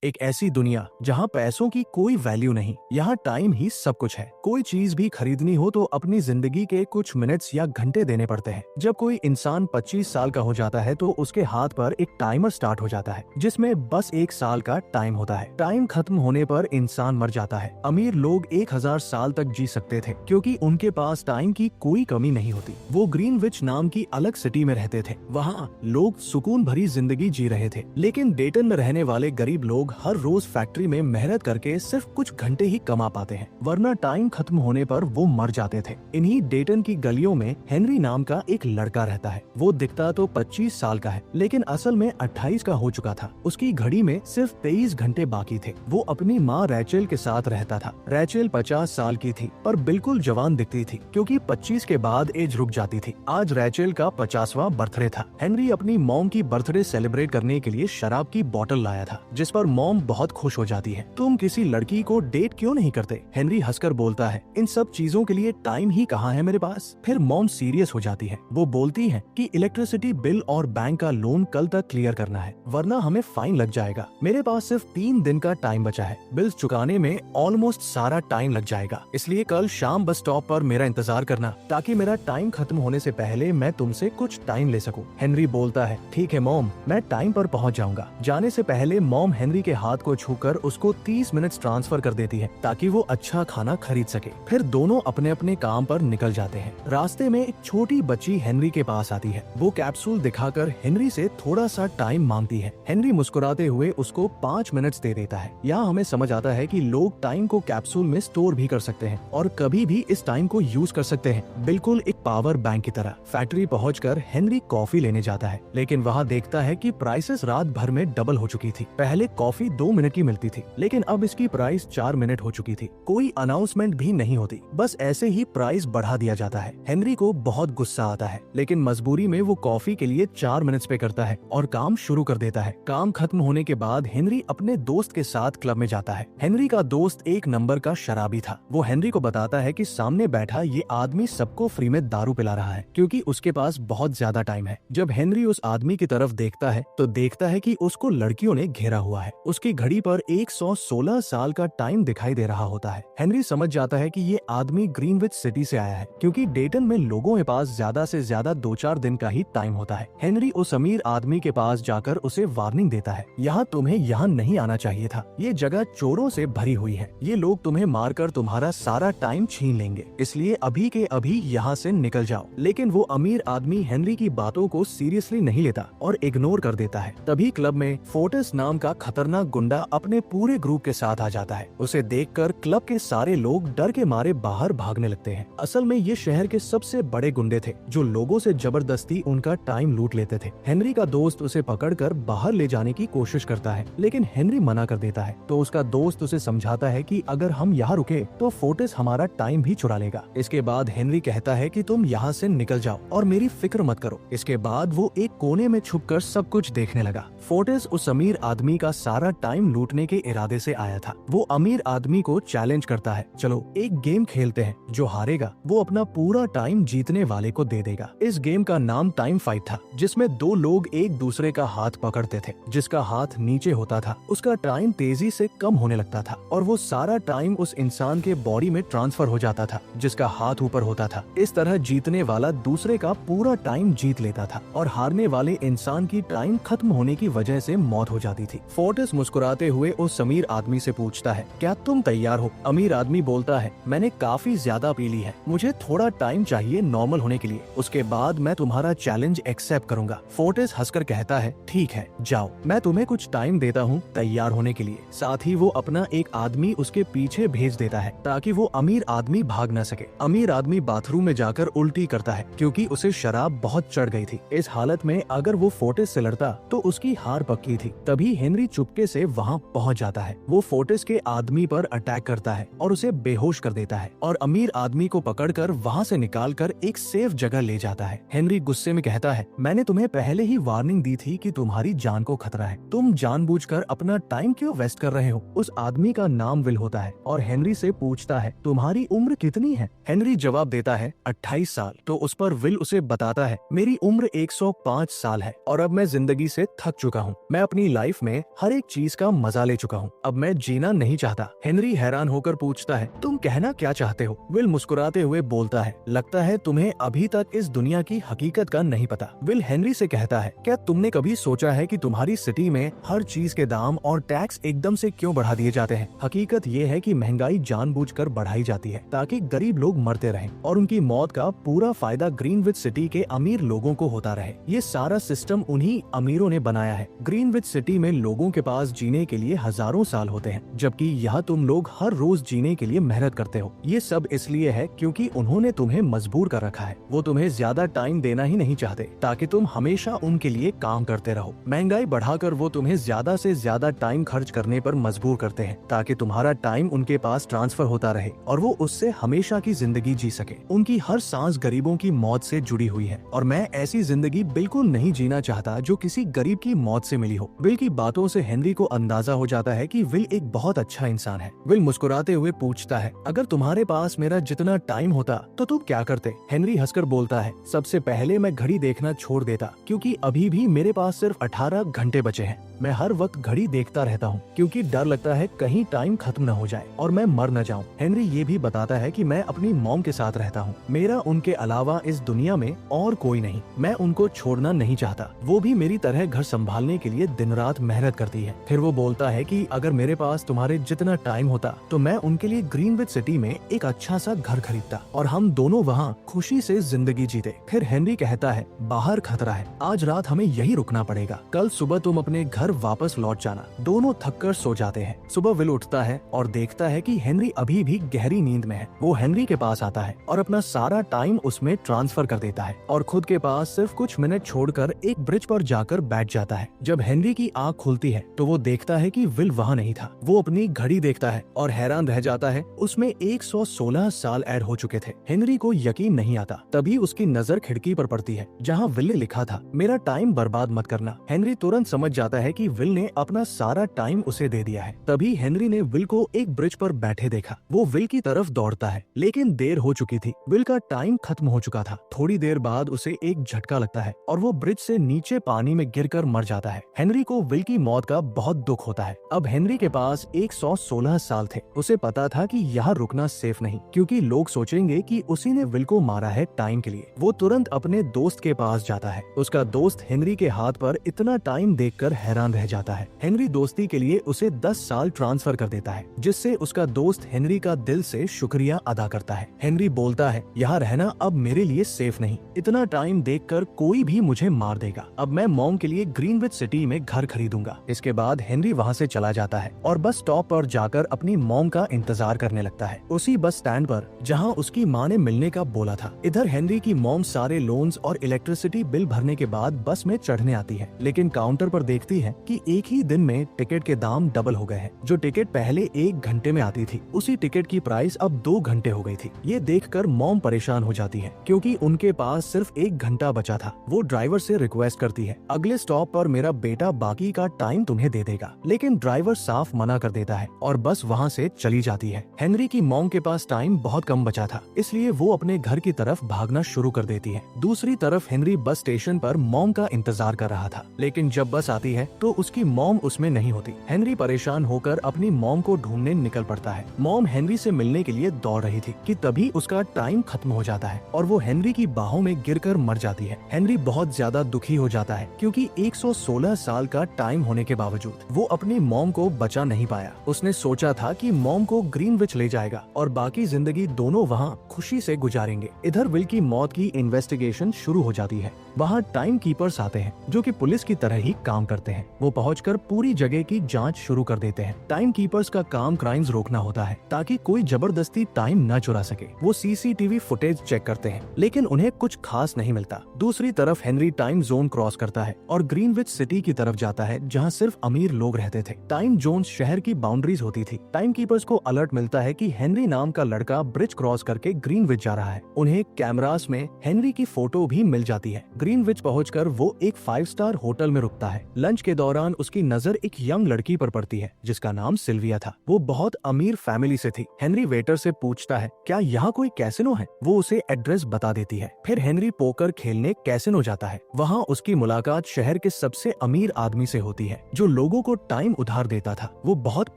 एक ऐसी दुनिया जहाँ पैसों की कोई वैल्यू नहीं, यहाँ टाइम ही सब कुछ है। कोई चीज भी खरीदनी हो तो अपनी जिंदगी के कुछ मिनट्स या घंटे देने पड़ते हैं। जब कोई इंसान 25 साल का हो जाता है तो उसके हाथ पर एक टाइमर स्टार्ट हो जाता है जिसमें बस 1 साल का टाइम होता है। टाइम खत्म होने पर इंसान मर जाता है। अमीर लोग 1000 साल तक जी सकते थे क्योंकि उनके पास टाइम की कोई कमी नहीं होती। वो ग्रीनविच नाम की अलग सिटी में रहते थे। वहाँ लोग सुकून भरी जिंदगी जी रहे थे। लेकिन डेटन में रहने वाले गरीब लोग हर रोज फैक्ट्री में मेहनत करके सिर्फ कुछ घंटे ही कमा पाते हैं, वरना टाइम खत्म होने पर वो मर जाते थे। इन्हीं डेटन की गलियों में हेनरी नाम का एक लड़का रहता है। वो दिखता तो 25 साल का है लेकिन असल में 28 का हो चुका था। उसकी घड़ी में सिर्फ 23 घंटे बाकी थे। वो अपनी माँ रैचेल के साथ रहता था। रैचेल 50 साल की थी पर बिल्कुल जवान दिखती थी क्योंकि 25 के बाद एज रुक जाती थी। आज रैचेल का 50वां बर्थडे था। हेनरी अपनी मॉम की बर्थडे सेलिब्रेट करने के लिए शराब की बोतल लाया था जिस पर मॉम बहुत खुश हो जाती है। तुम किसी लड़की को डेट क्यों नहीं करते? हेनरी हंसकर बोलता है, इन सब चीजों के लिए टाइम ही कहाँ है मेरे पास। फिर मॉम सीरियस हो जाती है। वो बोलती है कि इलेक्ट्रिसिटी बिल और बैंक का लोन कल तक क्लियर करना है वरना हमें फाइन लग जाएगा। मेरे पास सिर्फ 3 दिन का टाइम बचा है। बिल्स चुकाने में ऑलमोस्ट सारा टाइम लग जाएगा, इसलिए कल शाम बस स्टॉप पर मेरा इंतजार करना ताकि मेरा टाइम खत्म होने से पहले मैं तुमसे कुछ टाइम ले सकूं। हेनरी बोलता है, ठीक है मॉम, मैं टाइम पर पहुंच जाऊंगा। जाने से पहले मॉम हेनरी के हाथ को छूकर उसको 30 मिनट ट्रांसफर कर देती है ताकि वो अच्छा खाना खरीद सके। फिर दोनों अपने अपने काम पर निकल जाते हैं। रास्ते में एक छोटी बच्ची हेनरी के पास आती है। वो कैप्सूल दिखाकर हेनरी से थोड़ा सा टाइम मांगती है। हेनरी मुस्कुराते हुए उसको 5 मिनट्स दे देता है। यहाँ हमें समझ आता है कि लोग टाइम को कैप्सूल में स्टोर भी कर सकते हैं और कभी भी इस टाइम को यूज कर सकते हैं, बिल्कुल एक पावर बैंक की तरह। फैक्ट्री पहुंचकर हेनरी कॉफी लेने जाता है लेकिन वहाँ देखता है कि प्राइसेस रात भर में डबल हो चुकी थी। पहले कॉफी 2 मिनट की मिलती थी लेकिन अब इसकी प्राइस 4 मिनट हो चुकी थी। कोई अनाउंसमेंट भी नहीं होती, बस ऐसे ही प्राइस बढ़ा दिया जाता है। हेनरी को बहुत गुस्सा आता है लेकिन मजबूरी में वो कॉफी के लिए 4 मिनट्स पे करता है और काम शुरू कर देता है। काम खत्म होने के बाद हेनरी अपने दोस्त के साथ क्लब में जाता है। हेनरी का दोस्त एक नंबर का शराबी था। वो हेनरी को बताता है कि सामने बैठा ये आदमी सबको फ्री में दारू पिला रहा है क्योंकि उसके पास बहुत ज्यादा टाइम है। जब हेनरी उस आदमी की तरफ देखता है तो देखता है कि उसको लड़कियों ने घेरा हुआ है। उसकी घड़ी पर 116 साल का टाइम दिखाई दे रहा होता है। हेनरी समझ जाता है कि ये आदमी ग्रीनविच सिटी से आया है क्योंकि डेटन में लोगों के पास ज्यादा से ज्यादा 2-4 दिन का ही टाइम होता है। हेनरी उस अमीर आदमी के पास जाकर उसे वार्निंग देता है, यहाँ तुम्हें यहाँ नहीं आना चाहिए था। ये जगह चोरों से भरी हुई है। ये लोग तुम्हें मारकर तुम्हारा सारा टाइम छीन लेंगे, इसलिए अभी के अभी यहाँ से निकल जाओ। लेकिन वो अमीर आदमी हेनरी की बातों को सीरियसली नहीं लेता और इग्नोर कर देता है। तभी क्लब में फोर्टिस नाम का खतरनाक गुंडा अपने पूरे ग्रुप के साथ आ जाता है। उसे देखकर क्लब के सारे लोग डर के मारे बाहर भागने लगते हैं। असल में ये शहर के सबसे बड़े गुंडे थे जो लोगों से जबरदस्ती उनका टाइम लूट लेते थे। हेनरी का दोस्त उसे पकड़कर बाहर ले जाने की कोशिश करता है लेकिन हेनरी मना कर देता है। तो उसका दोस्त उसे समझाता है कि अगर हम यहाँ रुके तो फोर्टिस हमारा टाइम भी चुरा लेगा। इसके बाद हेनरी कहता है कि तुम यहाँ से निकल जाओ और मेरी फिक्र मत करो। इसके बाद वो एक कोने में छुपकर सब कुछ देखने लगा। फोर्टिस उस अमीर आदमी का सारा टाइम लूटने के इरादे से आया था। वो अमीर आदमी को चैलेंज करता है, चलो एक गेम खेलते हैं, जो हारेगा वो अपना पूरा टाइम जीतने वाले को दे देगा। इस गेम का नाम टाइम फाइट था जिसमें 2 लोग एक दूसरे का हाथ पकड़ते थे। जिसका हाथ नीचे होता था उसका टाइम तेजी से कम होने लगता था और वो सारा टाइम उस इंसान के बॉडी में ट्रांसफर हो जाता था जिसका हाथ ऊपर होता था। इस तरह जीतने वाला दूसरे का पूरा टाइम जीत लेता था और हारने वाले इंसान की टाइम खत्म होने की वजह से मौत हो जाती थी। फोर्टिस मुस्कुराते हुए उस अमीर आदमी से पूछता है, क्या तुम तैयार हो? अमीर आदमी बोलता है, मैंने काफी ज्यादा पी ली है, मुझे थोड़ा टाइम चाहिए नॉर्मल होने के लिए, उसके बाद मैं तुम्हारा चैलेंज एक्सेप्ट करूंगा। फोर्टिस हंसकर कहता है, ठीक है जाओ, मैं तुम्हें कुछ टाइम देता हूँ तैयार होने के लिए। साथ ही वो अपना एक आदमी उसके पीछे भेज देता है ताकि वो अमीर आदमी भाग न सके। अमीर आदमी बाथरूम में जाकर उल्टी करता है क्योंकि उसे शराब बहुत चढ़ गई थी। इस हालत में अगर वो फोर्टिस से लड़ता तो उसकी हार पक्की थी। तभी हेनरी चुपके से वहाँ पहुँच जाता है। वो फोर्टिस के आदमी पर अटैक करता है और उसे बेहोश कर देता है और अमीर आदमी को पकड़कर वहाँ से निकालकर एक सेफ जगह ले जाता है। हेनरी गुस्से में कहता है, मैंने तुम्हें पहले ही वार्निंग दी थी कि तुम्हारी जान को खतरा है, तुम जानबूझकर अपना टाइम क्यों वेस्ट कर रहे हो? उस आदमी का नाम विल होता है और हेनरी से पूछता है, तुम्हारी उम्र कितनी है? हेनरी जवाब देता है, 28 साल। तो उस पर विल उसे बताता है, मेरी उम्र 105 साल है और अब मैं जिंदगी से थक चुका हूँ। मैं अपनी लाइफ में हर एक चीज का मजा ले चुका हूँ, अब मैं जीना नहीं चाहता। हेनरी हैरान होकर पूछता है, तुम कहना क्या चाहते हो? विल मुस्कुराते हुए बोलता है, लगता है तुम्हें अभी तक इस दुनिया की हकीकत का नहीं पता। विल हेनरी से कहता है, क्या तुमने कभी सोचा है कि तुम्हारी सिटी में हर चीज के दाम और टैक्स एकदम से क्यों बढ़ा दिए जाते हैं? हकीकत ये है कि महंगाई जानबूझकर बढ़ाई जाती है ताकि गरीब लोग मरते रहें और उनकी मौत का पूरा फायदा ग्रीनविच सिटी के अमीर लोगों को होता रहे। ये सारा सिस्टम उन्हीं अमीरों ने बनाया है। ग्रीनविच सिटी में लोगों के पास जीने के लिए हजारों साल होते हैं, जबकि यहाँ तुम लोग हर रोज जीने के लिए मेहनत करते हो। ये सब इसलिए है क्योंकि उन्होंने तुम्हें मजबूर कर रखा है। वो तुम्हें ज्यादा टाइम देना ही नहीं चाहते ताकि तुम हमेशा उनके लिए काम करते रहो। महंगाई बढ़ाकर वो तुम्हें ज्यादा से ज्यादा टाइम खर्च करने पर मजबूर करते हैं ताकि तुम्हारा टाइम उनके पास ट्रांसफर होता रहे और वो उससे हमेशा की जिंदगी जी सके। उनकी हर सांस गरीबों की मौत से जुड़ी हुई है और मैं ऐसी जिंदगी बिल्कुल नहीं जीना चाहता जो किसी गरीब की मौत से मिली हो। विल की बातों से हेनरी को अंदाजा हो जाता है कि विल एक बहुत अच्छा इंसान है। विल मुस्कुराते हुए पूछता है, अगर तुम्हारे पास मेरा जितना टाइम होता तो तुम क्या करते? हेनरी हंसकर बोलता है, सबसे पहले मैं घड़ी देखना छोड़ देता क्योंकि अभी भी मेरे पास सिर्फ 18 घंटे बचे हैं। मैं हर वक्त घड़ी देखता रहता हूँ क्योंकि डर लगता है कहीं टाइम खत्म न हो जाए और मैं मर न जाऊँ। हेनरी ये भी बताता है कि मैं अपनी मॉम के साथ रहता हूँ, मेरा उनके अलावा इस दुनिया में और कोई नहीं। मैं उनको छोड़ना नहीं चाहता, वो भी मेरी तरह घर संभालने के लिए दिन रात मेहनत करती है। फिर वो बोलता है कि अगर मेरे पास तुम्हारे जितना टाइम होता तो मैं उनके लिए ग्रीनविच सिटी में एक अच्छा सा घर खरीदता और हम दोनों वहाँ खुशी से जिंदगी जीते। फिर हेनरी कहता है, बाहर खतरा है, आज रात हमें यही रुकना पड़ेगा, कल सुबह तुम अपने घर वापस लौट जाना। दोनों थककर सो जाते हैं। सुबह विल उठता है और देखता है कि हेनरी अभी भी गहरी नींद में है। वो हेनरी के पास आता है और अपना सारा टाइम उसमें ट्रांसफर कर देता है और खुद के पास सिर्फ कुछ मिनट छोड़कर एक ब्रिज पर जाकर बैठ जाता है। जब हेनरी की आंख खुलती है तो वो देखता है कि विल वहाँ नहीं था। वो अपनी घड़ी देखता है और हैरान रह जाता है, उसमें 116 साल ऐड हो चुके थे। हेनरी को यकीन नहीं आता। तभी उसकी नजर खिड़की पर पड़ती है जहाँ विल ने लिखा था, मेरा टाइम बर्बाद मत करना। हेनरी तुरंत समझ जाता है कि विल ने अपना सारा टाइम उसे दे दिया है। तभी हेनरी ने विल को एक ब्रिज पर बैठे देखा। वो विल की तरफ दौड़ता है लेकिन देर हो चुकी थी। विल का टाइम खत्म हो चुका था। थोड़ी देर बाद उसे एक झटका लगता है और वो ब्रिज से नीचे पानी में गिरकर मर जाता है। हेनरी को विल की मौत का बहुत दुख होता है। अब हेनरी के पास 116 साल थे। उसे पता था कि यहाँ रुकना सेफ नहीं क्योंकि लोग सोचेंगे कि उसी ने विल को मारा है टाइम के लिए। वो तुरंत अपने दोस्त के पास जाता है। उसका दोस्त हेनरी के हाथ पर इतना टाइम देखकर हैरान रह जाता है। हेनरी दोस्ती के लिए उसे 10 साल ट्रांसफर कर देता है जिससे उसका दोस्त हेनरी का दिल से शुक्रिया अदा करता है। हेनरी बोलता है, यहाँ रहना अब मेरे लिए सेफ नहीं, इतना टाइम देखकर कोई भी मुझे मार देगा। अब मैं मॉम के लिए ग्रीनविच सिटी में घर खरीदूंगा। इसके बाद हेनरी वहाँ से चला जाता है और बस स्टॉप पर जाकर अपनी मॉम का इंतजार करने लगता है, उसी बस स्टैंड पर जहाँ उसकी माँ ने मिलने का बोला था। इधर हेनरी की मॉम सारे लोन्स और इलेक्ट्रिसिटी बिल भरने के बाद बस में चढ़ने आती है, लेकिन काउंटर पर देखती है कि एक ही दिन में टिकट के दाम डबल हो गए हैं। जो टिकट पहले 1 घंटे में आती थी उसी टिकट की प्राइस अब 2 घंटे हो गई थी। ये देखकर मॉम परेशान हो जाती है क्योंकि उनके पास सिर्फ 1 घंटा बचा था। वो ड्राइवर से रिक्वेस्ट करती है, अगले स्टॉप पर मेरा बेटा बाकी का टाइम तुम्हें दे देगा, लेकिन ड्राइवर साफ मना कर देता है और बस वहाँ से चली जाती है। हेनरी की मॉम के पास टाइम बहुत कम बचा था, इसलिए वो अपने घर की तरफ भागना शुरू कर देती है। दूसरी तरफ हेनरी बस स्टेशन पर मॉम का इंतजार कर रहा था, लेकिन जब बस आती है तो उसकी मॉम उसमें नहीं होती। हेनरी परेशान होकर अपनी मॉम को ढूंढने निकल पड़ता है। मॉम हेनरी से मिलने के लिए दौड़ रही थी कि तभी उसका टाइम खत्म हो जाता है और वो हेनरी की बाहों में गिरकर मर जाती है। हेनरी बहुत ज्यादा दुखी हो जाता है क्योंकि 116 साल का टाइम होने के बावजूद वो अपनी मॉम को बचा नहीं पाया। उसने सोचा था कि मॉम को ग्रीनविच ले जाएगा और बाकी जिंदगी दोनों वहाँ खुशी से गुजारेंगे। इधर विल की मौत की इन्वेस्टिगेशन शुरू हो जाती है। वहाँ टाइम कीपर्स आते हैं जो कि पुलिस की तरह ही काम करते हैं। वो पहुंचकर पूरी जगह की जांच शुरू कर देते हैं। टाइम कीपर्स का काम क्राइम्स रोकना होता है ताकि कोई जबरदस्ती टाइम न चुरा सके। वो सीसीटीवी फुटेज चेक करते हैं लेकिन उन्हें कुछ खास नहीं मिलता। दूसरी तरफ हेनरी टाइम जोन क्रॉस करता है और ग्रीनविच सिटी की तरफ जाता है जहाँ सिर्फ अमीर लोग रहते थे। टाइम जोन शहर की बाउंड्रीज होती थी। टाइम कीपर्स को अलर्ट मिलता है कि हेनरी नाम का लड़का ब्रिज क्रॉस करके ग्रीनविच जा रहा है। उन्हें कैमरास में हेनरी की फोटो भी मिल जाती है। ग्रीनविच पहुंचकर वो एक 5 स्टार होटल में रुकता है। लंच के दौरान उसकी नजर एक यंग लड़की पर पड़ती है जिसका नाम सिल्विया था। वो बहुत अमीर फैमिली से थी। हेनरी वेटर से पूछता है क्या यहाँ कोई कैसिनो है। वो उसे एड्रेस बता देती है। फिर हेनरी पोकर खेलने कैसिनो जाता है। वहाँ उसकी मुलाकात शहर के सबसे अमीर आदमी से होती है जो लोगों को टाइम उधार देता था। वो बहुत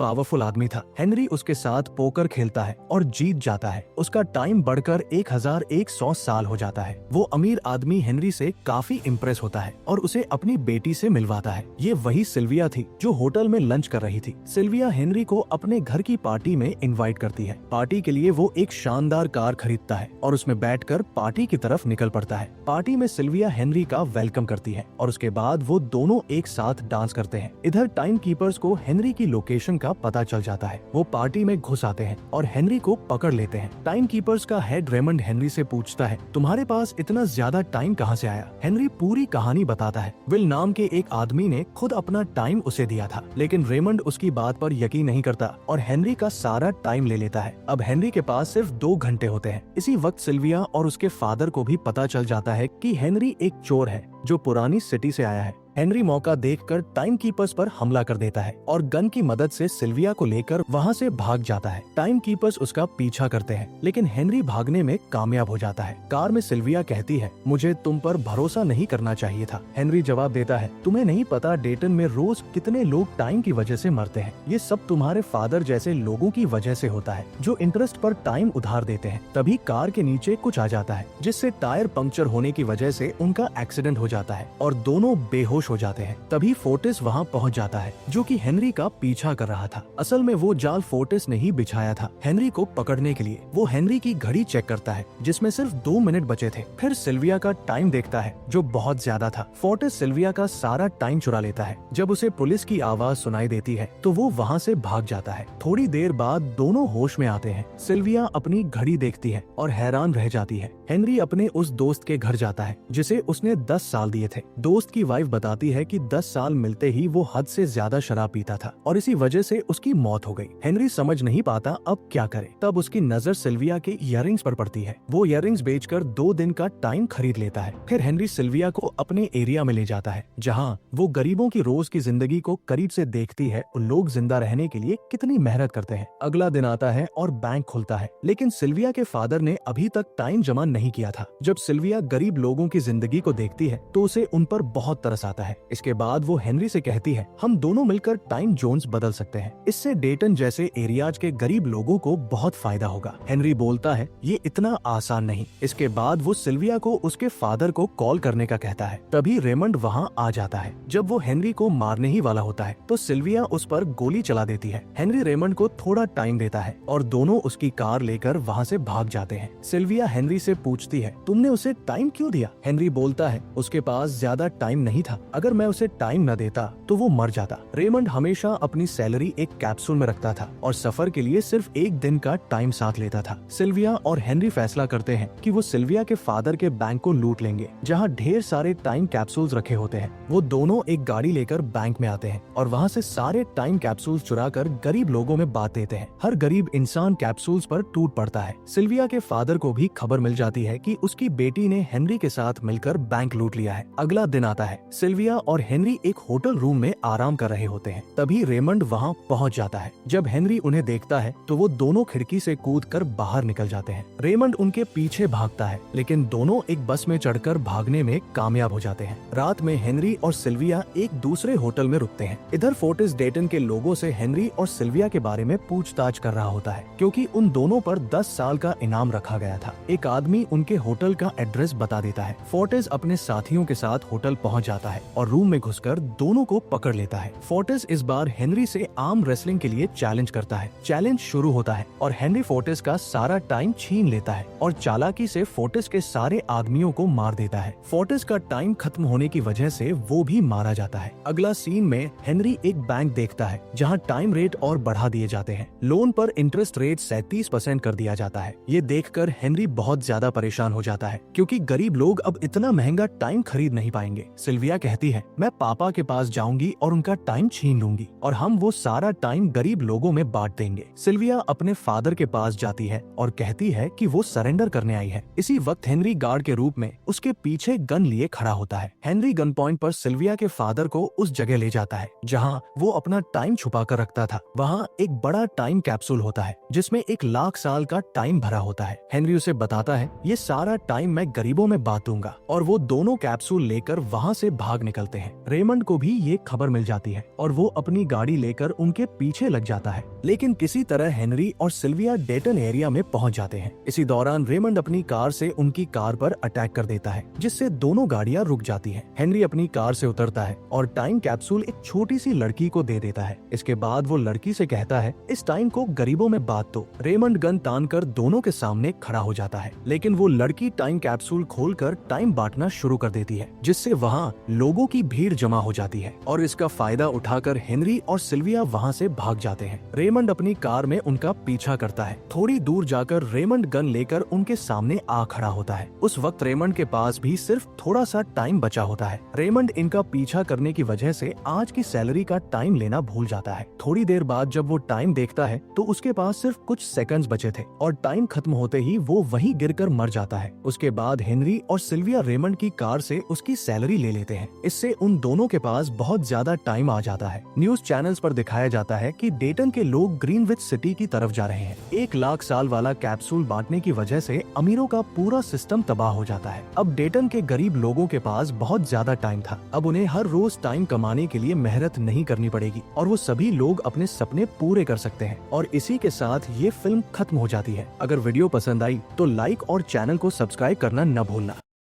पावरफुल आदमी था। हेनरी उसके साथ पोकर खेलता है और जीत जाता है। उसका टाइम बढ़कर 1100 साल हो जाता है। वो अमीर आदमी हेनरी से काफी इम्प्रेस होता है और उसे अपनी बेटी से मिलवाता है। ये वही सिल्विया थी जो होटल में लंच कर रही थी। सिल्विया हेनरी को अपने घर की पार्टी में इनवाइट करती है। पार्टी के लिए वो एक शानदार कार खरीदता है और उसमें बैठकर पार्टी की तरफ निकल पड़ता है। पार्टी में सिल्विया हेनरी का वेलकम करती है और उसके बाद वो दोनों एक साथ डांस करते हैं। इधर टाइम कीपर्स को हेनरी की लोकेशन का पता चल जाता है। वो पार्टी में घुस आते हैं और हेनरी को पकड़ लेते हैं। टाइम कीपर्स का हेड रेमंड हेनरी से पूछता है तुम्हारे पास इतना ज्यादा टाइम कहाँ से आया। हेनरी पूरी कहानी बताता है। विल नाम के एक आदमी ने खुद अपना टाइम उसे दिया था, लेकिन रेमंड उसकी बात पर यकीन नहीं करता और हेनरी का सारा टाइम ले लेता है। अब हेनरी के पास सिर्फ 2 घंटे होते हैं। इसी वक्त सिल्विया और उसके फादर को भी पता चल जाता है कि हेनरी एक चोर है जो पुरानी सिटी से आया है। हेनरी मौका देखकर टाइम कीपर्स पर हमला कर देता है और गन की मदद से सिल्विया को लेकर वहां से भाग जाता है। टाइम कीपर्स उसका पीछा करते हैं, लेकिन हेनरी भागने में कामयाब हो जाता है। कार में सिल्विया कहती है मुझे तुम पर भरोसा नहीं करना चाहिए था। हेनरी जवाब देता है तुम्हें नहीं पता डेटन में रोज कितने लोग टाइम की वजह से मरते हैं। ये सब तुम्हारे फादर जैसे लोगों की वजह से होता है जो इंटरेस्ट पर टाइम उधार देते हैं। तभी कार के नीचे कुछ आ जाता है जिससे टायर पंक्चर होने की वजह से उनका एक्सीडेंट हो जाता है और दोनों बेहोश हो जाते हैं। तभी फोर्टिस वहां पहुंच जाता है जो कि हेनरी का पीछा कर रहा था। असल में वो जाल फोर्टिस ने ही बिछाया था हेनरी को पकड़ने के लिए। वो हेनरी की घड़ी चेक करता है जिसमें सिर्फ 2 मिनट बचे थे। फिर सिल्विया का टाइम देखता है जो बहुत ज्यादा था। फोर्टिस सिल्विया का सारा टाइम चुरा लेता है। जब उसे पुलिस की आवाज सुनाई देती है तो वो वहाँ से भाग जाता है। थोड़ी देर बाद दोनों होश में आते हैं। सिल्विया अपनी घड़ी देखती है और हैरान रह जाती है। हेनरी अपने उस दोस्त के घर जाता है जिसे उसने 10 साल दिए थे। दोस्त की वाइफ बताती है कि 10 साल मिलते ही वो हद से ज्यादा शराब पीता था और इसी वजह से उसकी मौत हो गई। हेनरी समझ नहीं पाता अब क्या करे। तब उसकी नजर सिल्विया के इयररिंग्स पर पड़ती है। वो इयररिंग्स बेचकर 2 दिन का टाइम खरीद लेता है। फिर हेनरी सिल्विया को अपने एरिया में ले जाता है जहाँ वो गरीबों की रोज की जिंदगी को करीब से देखती है और लोग जिंदा रहने के लिए कितनी मेहनत करते हैं। अगला दिन आता है और बैंक खुलता है, लेकिन सिल्विया के फादर ने अभी तक टाइम जमा नहीं किया था। जब सिल्विया गरीब लोगों की जिंदगी को देखती है तो उसे उन पर बहुत तरस आता है। इसके बाद वो हेनरी से कहती है हम दोनों मिलकर टाइम जोन्स बदल सकते हैं। इससे डेटन जैसे एरियाज के गरीब लोगों को बहुत फायदा होगा। हेनरी बोलता है ये इतना आसान नहीं। इसके बाद वो सिल्विया को उसके फादर को कॉल करने का कहता है। तभी रेमंड वहाँ आ जाता है। जब वो हेनरी को मारने ही वाला होता है तो सिल्विया उस पर गोली चला देती है। हेनरी रेमंड को थोड़ा टाइम देता है और दोनों उसकी कार लेकर वहाँ से भाग जाते हैं। सिल्विया हेनरी से पूछती है तुमने उसे टाइम क्यों दिया। हेनरी बोलता है उसके पास ज्यादा टाइम नहीं था। अगर मैं उसे टाइम न देता तो वो मर जाता। रेमंड हमेशा अपनी सैलरी एक कैप्सूल में रखता था और सफर के लिए सिर्फ 1 दिन का टाइम साथ लेता था। सिल्विया और हेनरी फैसला करते हैं कि वो सिल्विया के फादर के बैंक को लूट लेंगे जहाँ ढेर सारे टाइम कैप्सूल्स रखे होते हैं। वो दोनों एक गाड़ी लेकर बैंक में आते हैं और वहाँ से सारे टाइम कैप्सूल्स चुरा कर गरीब लोगों में बांट देते हैं। हर गरीब इंसान कैप्सूल्स पर टूट पड़ता है। सिल्विया के फादर को भी खबर मिल जाती है कि उसकी बेटी ने हेनरी के साथ मिलकर बैंक लूट लिया है। अगला दिन आता है। सिल्विया और हेनरी एक होटल रूम में आराम कर रहे होते हैं। तभी रेमंड वहाँ पहुँच जाता है। जब हेनरी उन्हें देखता है तो वो दोनों खिड़की से कूदकर बाहर निकल जाते हैं। रेमंड उनके पीछे भागता है, लेकिन दोनों एक बस में चढ़कर भागने में कामयाब हो जाते हैं। रात में हेनरी और सिल्विया एक दूसरे होटल में रुकते हैं। इधर फोर्टिस डेटन के लोगों से हेनरी और सिल्विया के बारे में पूछताछ कर रहा होता है क्योंकि उन दोनों पर 10 साल का इनाम रखा गया था। एक आदमी उनके होटल का एड्रेस बता देता है। फोर्टिस अपने साथियों के साथ होटल पहुंच जाता है और रूम में घुसकर दोनों को पकड़ लेता है। फोर्टिस इस बार हेनरी से आर्म रेसलिंग के लिए चैलेंज करता है। चैलेंज शुरू होता है और हेनरी फोर्टिस का सारा टाइम छीन लेता है और चालाकी से फोर्टिस के सारे आदमियों को मार देता है। फोर्टिस का टाइम खत्म होने की वजह से वो भी मारा जाता है। अगला सीन में हेनरी एक बैंक देखता है जहाँ टाइम रेट और बढ़ा दिए जाते हैं। लोन पर इंटरेस्ट रेट 37% कर दिया जाता है। ये देखकर हेनरी बहुत ज्यादा परेशान हो जाता है क्योंकि गरीब लोग अब इतना महंगा टाइम खरीद नहीं पाएंगे। सिल्विया कहती है, मैं पापा के पास जाऊंगी और उनका टाइम छीन लूंगी और हम वो सारा टाइम गरीब लोगों में बांट देंगे। सिल्विया अपने फादर के पास जाती है और कहती है कि वो सरेंडर करने आई है। इसी वक्त हेनरी गार्ड के रूप में उसके पीछे गन लिए खड़ा होता है। हेनरी गन पॉइंट पर सिल्विया के फादर को उस जगह ले जाता है जहाँ वो अपना टाइम छुपा कर रखता था। वहाँ एक बड़ा टाइम कैप्सूल होता है जिसमें 1,00,000 साल का टाइम भरा होता है। हेनरी उसे बताता है, ये सारा टाइम मैं गरीबों में बांट दूंगा और वो दोनों कैप्सूल लेकर वहाँ से भाग निकलते हैं। रेमंड को भी ये खबर मिल जाती है और वो अपनी गाड़ी लेकर उनके पीछे लग जाता है, लेकिन किसी तरह हेनरी और सिल्विया डेटन एरिया में पहुँच जाते हैं। इसी दौरान रेमंड अपनी कार से उनकी कार पर अटैक कर देता है जिससे दोनों गाड़ियाँ रुक जाती है। हेनरी अपनी कार से उतरता है और टाइम कैप्सूल एक छोटी सी लड़की को दे देता है। इसके बाद वो लड़की से कहता है, इस टाइम को गरीबों में बांट दो। रेमंड गन तानकर दोनों के सामने खड़ा हो जाता है, लेकिन वो लड़की टाइम कैप्सूल खोलकर टाइम बांटना शुरू कर देती है जिससे वहाँ लोगों की भीड़ जमा हो जाती है और इसका फायदा उठाकर हेनरी और सिल्विया वहाँ से भाग जाते हैं। रेमंड अपनी कार में उनका पीछा करता है। थोड़ी दूर जाकर रेमंड गन लेकर उनके सामने आ खड़ा होता है। उस वक्त रेमंड के पास भी सिर्फ थोड़ा सा टाइम बचा होता है। रेमंड इनका पीछा करने की वजह से आज की सैलरी का टाइम लेना भूल जाता है। थोड़ी देर बाद जब वो टाइम देखता है तो उसके पास सिर्फ कुछ सेकंड्स बचे थे और टाइम खत्म होते ही वो वहीं गिरकर मर जाता है। उसके बाद हेनरी और सिल्विया रेमंड की कार से उसकी सैलरी ले लेते हैं। इससे उन दोनों के पास बहुत ज्यादा टाइम आ जाता है। न्यूज चैनल्स पर दिखाया जाता है कि डेटन के लोग ग्रीनविच सिटी की तरफ जा रहे हैं। 1,00,000 साल वाला कैप्सूल बांटने की वजह से अमीरों का पूरा सिस्टम तबाह हो जाता है। अब डेटन के गरीब लोगों के पास बहुत ज्यादा टाइम था। अब उन्हें हर रोज टाइम कमाने के लिए मेहनत नहीं करनी पड़ेगी और वो सभी लोग अपने सपने पूरे कर सकते हैं। और इसी के साथ ये फिल्म खत्म हो जाती है। अगर वीडियो पसंद आई तो लाइक और चैनल को सब्सक्राइब करना न भूलना।